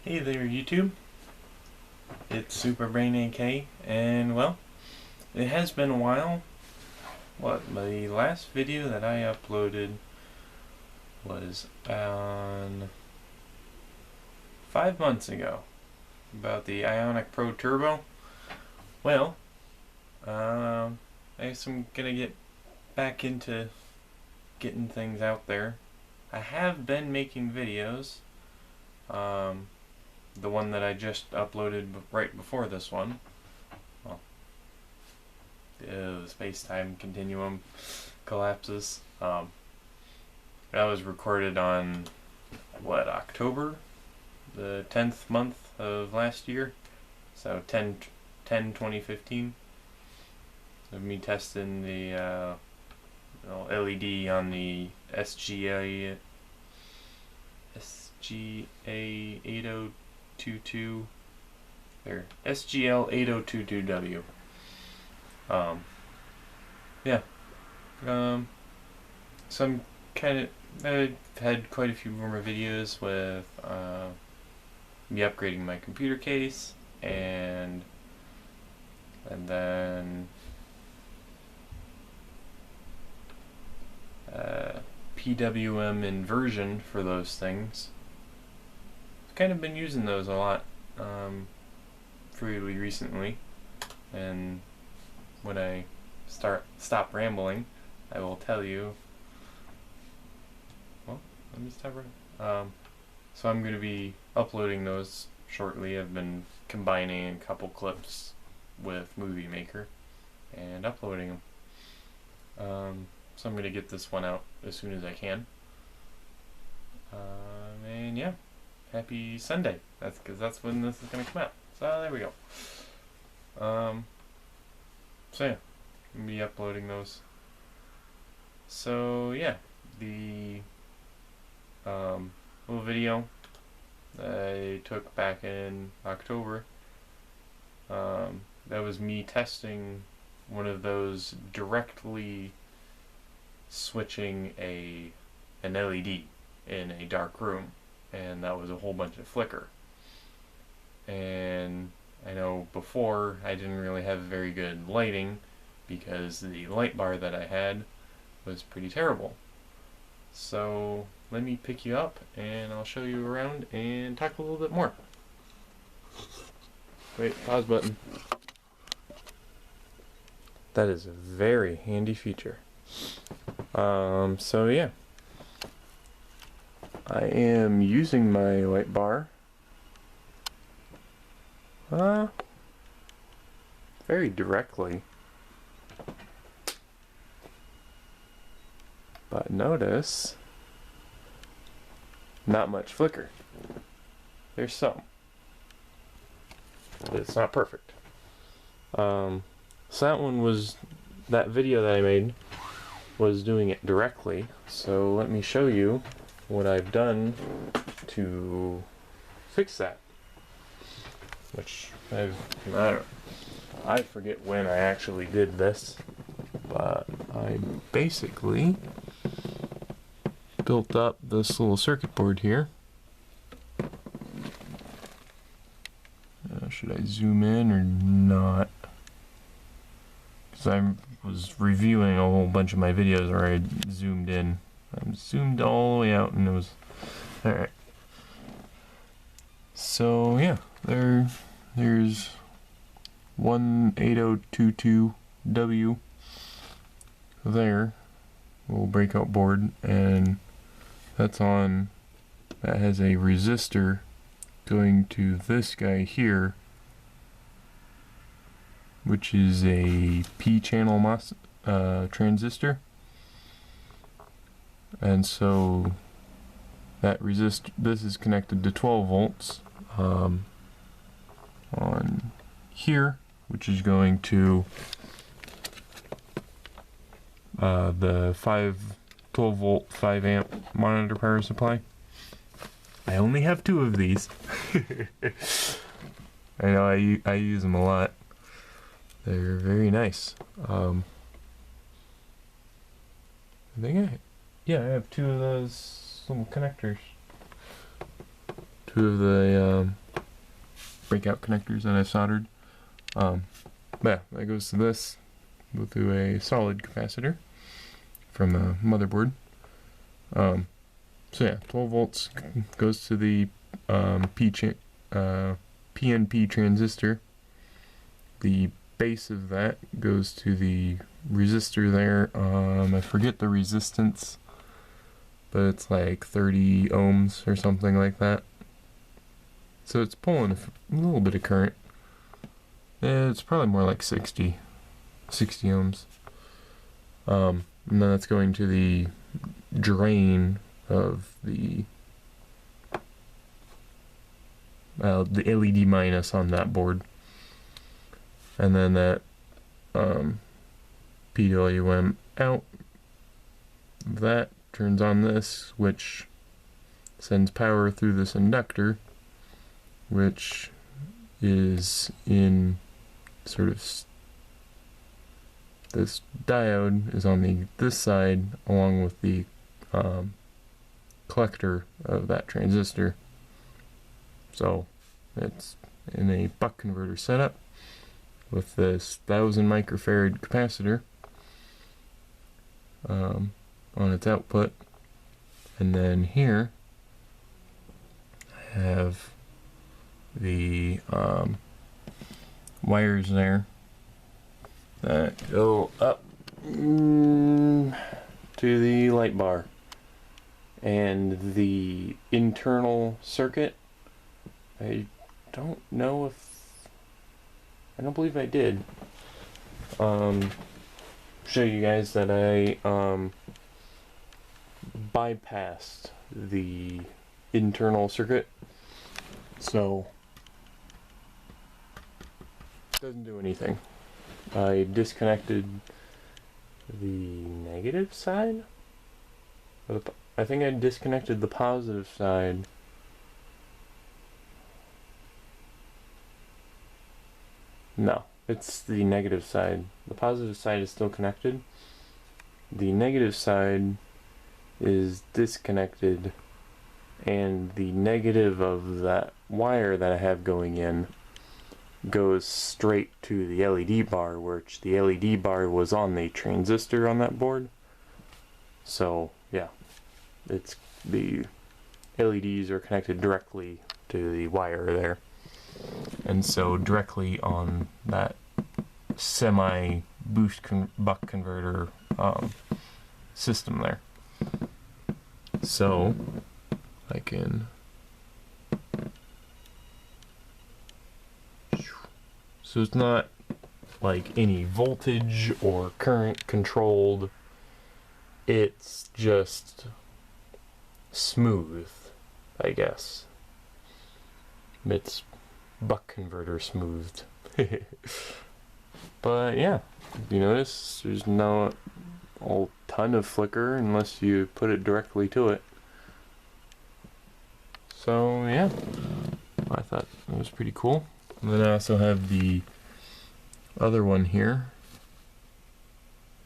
Hey there YouTube, it's SuperBrain AK, and well, it has been a while. The last video that I uploaded was on 5 months ago, about the Ionic Pro Turbo. Well, I guess I'm gonna get back into getting things out there. I have been making videos. The one that I just uploaded right before this one, well, the space-time continuum collapses. That was recorded on, October? The 10th month of last year. So 10/10/2015. Of me testing the LED on the SGA 8022 there, SGL 8022W. Yeah. So I'm I've had quite a few more videos with me upgrading my computer case, and then PWM inversion for those things. I've kind of been using those a lot fairly recently, and when I stop rambling, I will tell you. Well, let me stop rambling. So I'm going to be uploading those shortly. I've been combining a couple clips with Movie Maker and uploading them. So I'm going to get this one out as soon as I can. And yeah, happy Sunday. That's because that's when this is going to come out. So there we go. So yeah, I'm going to be uploading those. So yeah, the little video I took back in October, that was me testing one of those directly switching an LED in a dark room, and that was a whole bunch of flicker. And I know before I didn't really have very good lighting because the light bar that I had was pretty terrible. So let me pick you up and I'll show you around and talk a little bit more. Wait, pause button. That is a very handy feature. So yeah, I am using my light bar very directly, but notice not much flicker. There's some, but it's not perfect. So that video that I made was doing it directly. So let me show you what I've done to fix that. Which I forget when I actually did this, but I basically built up this little circuit board here. Should I zoom in or not? Because I was reviewing a whole bunch of my videos where I zoomed in. I zoomed all the way out and it was... Alright. So yeah, there's 18022W there, little breakout board, and that has a resistor going to this guy here, which is a P-channel transistor. And so this is connected to 12 volts on here, which is going to the 12 volt 5 amp monitor power supply. I only have 2 of these. I know I use them a lot. They're very nice. I think I have 2 of those little connectors two of the breakout connectors that I soldered. Yeah, that goes to this. Go through a solid capacitor from the motherboard. So yeah, 12 volts goes to the PNP transistor. The base of that goes to the resistor there. I forget the resistance, but it's like 30 ohms or something like that. So it's pulling a little bit of current. Yeah, it's probably more like 60 ohms. And then that's going to the drain of the LED minus on that board. And then that PWM out, that turns on this, which sends power through this inductor, which is in sort of this diode is on this side along with the collector of that transistor. So it's in a buck converter setup with this 1000 microfarad capacitor on its output. And then here I have the wires there that go up to the light bar, and the internal circuit, I don't believe I did show you guys that I bypassed the internal circuit, so it doesn't do anything. I disconnected the negative side. I think I disconnected the positive side. No, it's the negative side. The positive side is still connected. The negative side is disconnected, and the negative of that wire that I have going in goes straight to the LED bar, which the LED bar was on the transistor on that board. So yeah, it's the LEDs are connected directly to the wire there, and so directly on that semi boost buck converter system there. So I can so it's not like any voltage or current controlled, it's just smooth, I guess. It's buck converter smoothed. But yeah, you notice there's no a ton of flicker unless you put it directly to it. So yeah, I thought it was pretty cool. And then I also have the other one here.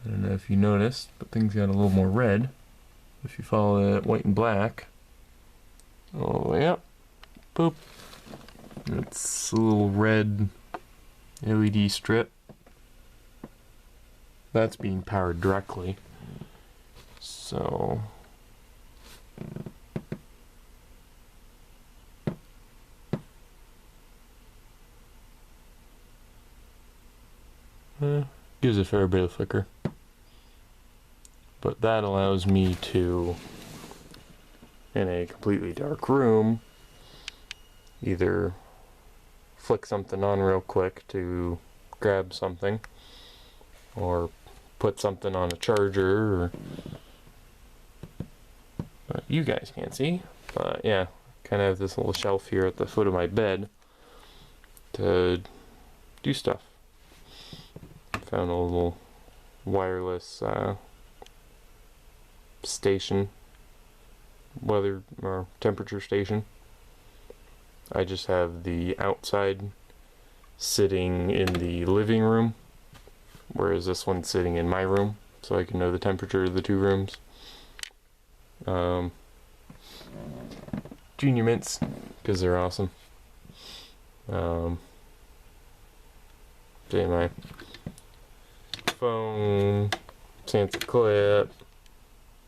I don't know if you noticed, but things got a little more red. If you follow it white and black, all the way up, boop. It's a little red LED strip. That's being powered directly. So gives a fair bit of flicker. But that allows me to, in a completely dark room, either flick something on real quick to grab something, or put something on a charger, or you guys can't see, but yeah, kind of have this little shelf here at the foot of my bed to do stuff. Found a little wireless station, weather or temperature station. I just have the outside sitting in the living room, whereas this one's sitting in my room, so I can know the temperature of the two rooms. Junior Mints because they're awesome. See my phone, Santa clip,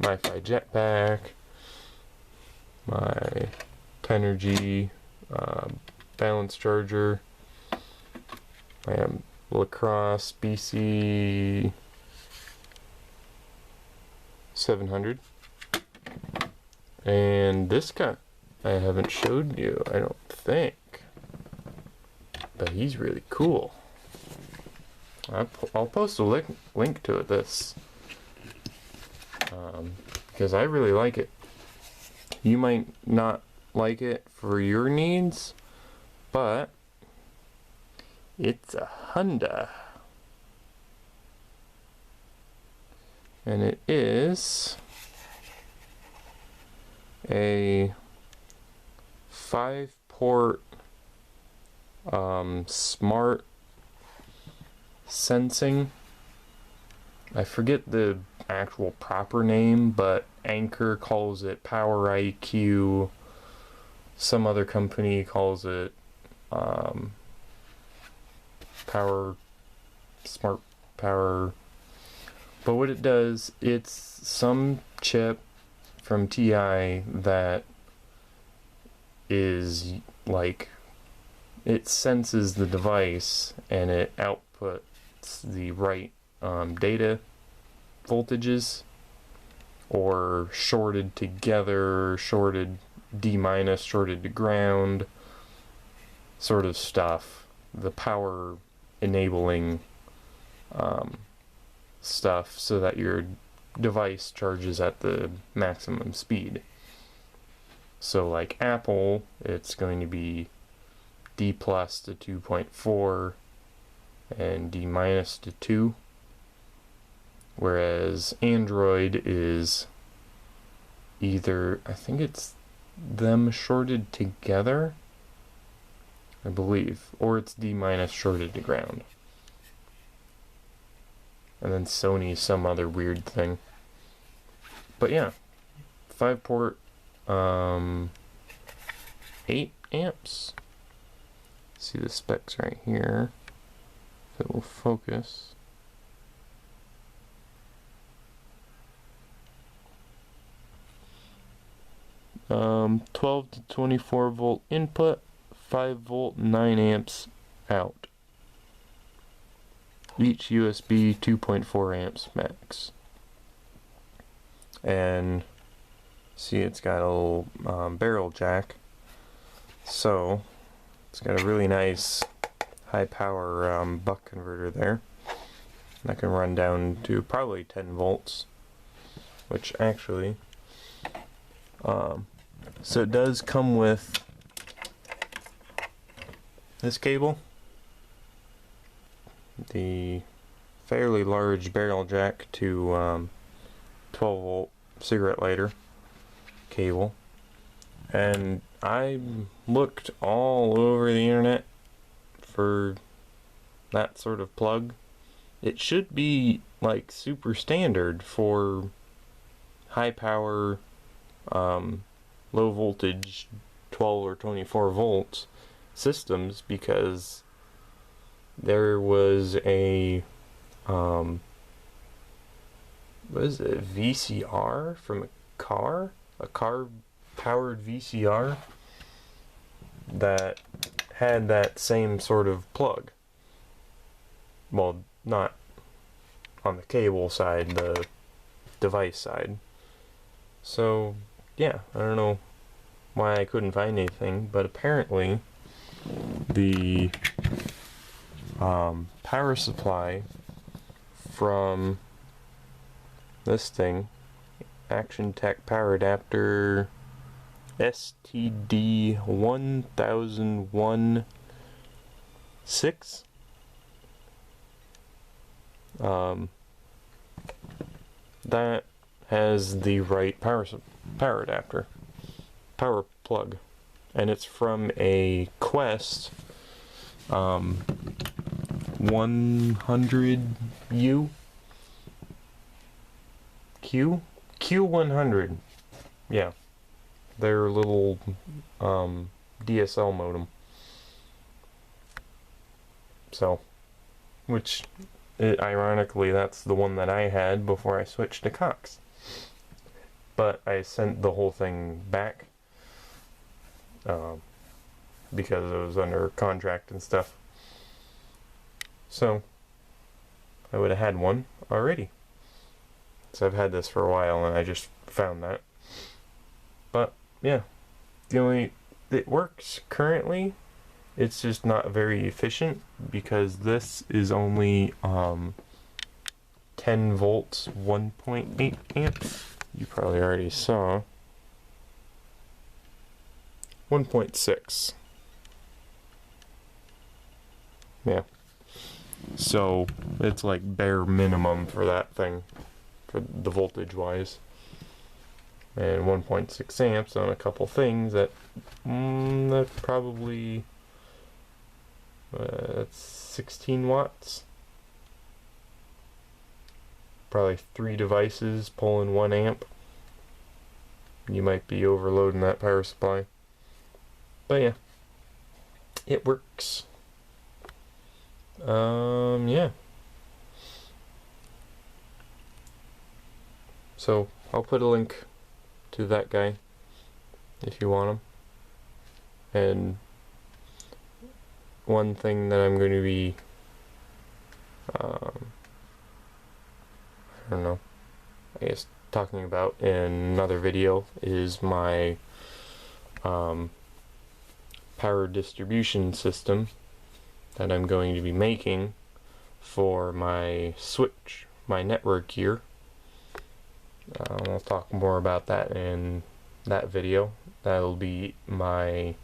MiFi jetpack, my Tenergy balance charger, my lacrosse BC 700, and this guy I haven't showed you, I don't think, but he's really cool. I'll post a link to this because I really like it. You might not like it for your needs, but it's a Honda, and it is a 5-port smart sensing. I forget the actual proper name, but Anchor calls it Power IQ. Some other company calls it Smart Power. But what it does, it's some chip from TI that is like, it senses the device and it outputs the right data voltages, or shorted together, shorted D-, shorted to ground sort of stuff. The power enabling stuff so that your device charges at the maximum speed. So like Apple, it's going to be D+ to 2.4 and D- to 2, whereas Android is either, I think it's them shorted together, I believe, or it's D- shorted to ground. And then Sony's some other weird thing. But yeah, 5-port, 8 amps. See the specs right here, if it will focus. Um, 12 to 24 volt input, 5 volt, 9 amps out. Each USB 2.4 amps max. And see, it's got a little barrel jack, so it's got a really nice high power buck converter there. That can run down to probably 10 volts, which actually, so it does come with this cable, the fairly large barrel jack to 12 volt cigarette lighter cable, and I looked all over the internet for that sort of plug. It should be like super standard for high power, low voltage 12 or 24 volts systems, because there was a what is it, VCR from a car powered VCR that had that same sort of plug. Well, not on the cable side, the device side. So yeah, I don't know why I couldn't find anything, but apparently the power supply from this thing, Action Tech Power Adapter STD 1001 6, that has the right power adapter, power plug, and it's from a Quest 100U Q100. Yeah, their little DSL modem. So, which, ironically, that's the one that I had before I switched to Cox. But I sent the whole thing back because it was under contract and stuff. So, I would have had one already. So I've had this for a while and I just found that. But, yeah. It works currently. It's just not very efficient because this is only 10 volts, 1.8 amps. You probably already saw. 1.6. Yeah. So it's like bare minimum for that thing, for the voltage wise. And 1.6 amps on a couple things that's probably that's 16 watts. Probably 3 devices pulling 1 amp. You might be overloading that power supply. But yeah, it works. Yeah. So I'll put a link to that guy if you want him. And one thing that I'm going to be I don't know, I guess talking about in another video is my power distribution system that I'm going to be making for my switch, my network gear. I'll talk more about that in that video. That'll be my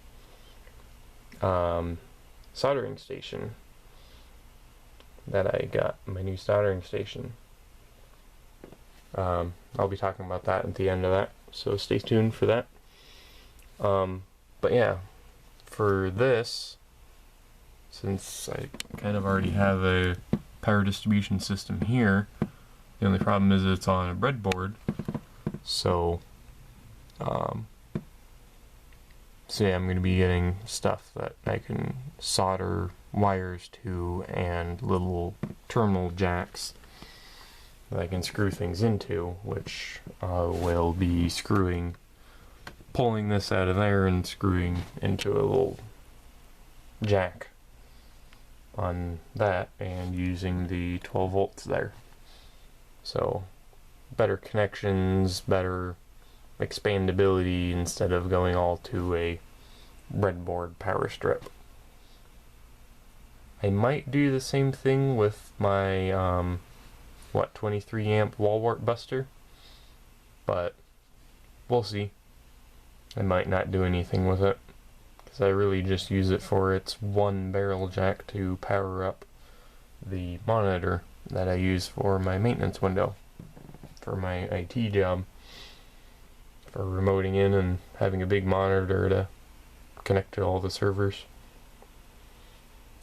soldering station that I got, my new soldering station. I'll be talking about that at the end of that, so stay tuned for that. But yeah, for this, since I kind of already have a power distribution system here, the only problem is it's on a breadboard. So yeah, I'm going to be getting stuff that I can solder wires to and little terminal jacks that I can screw things into, which will be pulling this out of there and screwing into a little jack on that and using the 12 volts there. So better connections, better expandability instead of going all to a breadboard power strip. I might do the same thing with my 23 amp wall wart buster, but we'll see. I might not do anything with it because I really just use it for its one barrel jack to power up the monitor that I use for my maintenance window for my IT job, for remoting in and having a big monitor to connect to all the servers.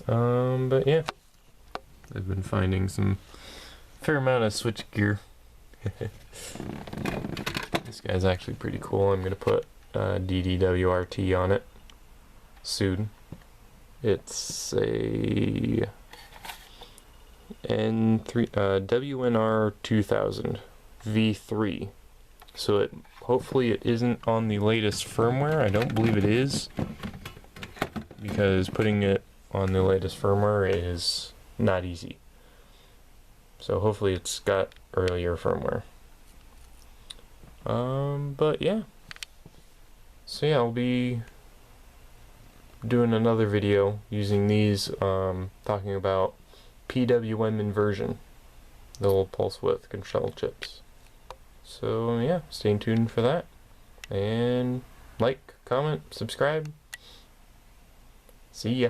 But yeah, I've been finding some fair amount of switch gear. This guy's actually pretty cool. I'm gonna put DDWRT on it soon. It's a WNR 2000 V3. So hopefully it isn't on the latest firmware. I don't believe it is, because putting it on the latest firmware is not easy. So hopefully it's got earlier firmware. But yeah. So yeah, I'll be doing another video using these, talking about PWM inversion, the little pulse width control chips. So yeah, stay tuned for that. And like, comment, subscribe. See ya.